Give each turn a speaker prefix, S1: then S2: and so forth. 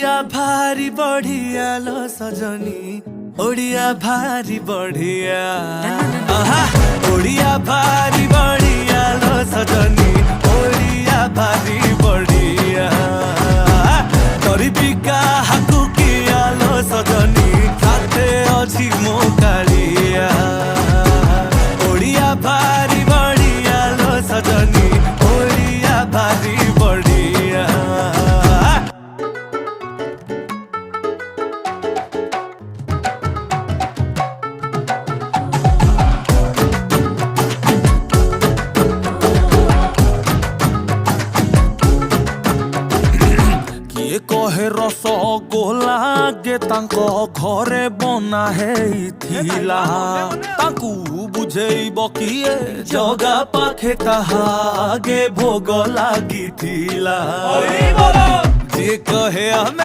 S1: ओडिया भारी बढ़िया लो सजनी ओडिया भारी बढ़िया ओडिया भारी बढ़िया लो सजनी ओडिया भारी बढ़िया गरिबिका हाकु किया लो सजनी खाते अछि मो कालिया ओडिया भारी बढ़िया लो सजनी ओडिया भारी बढ़िया कहे रस गोला गे तांको घरे बना हेइथिला ताकू बुझेइब किए जगा पाखे ताहा गे भोग लागिथिला जे कहे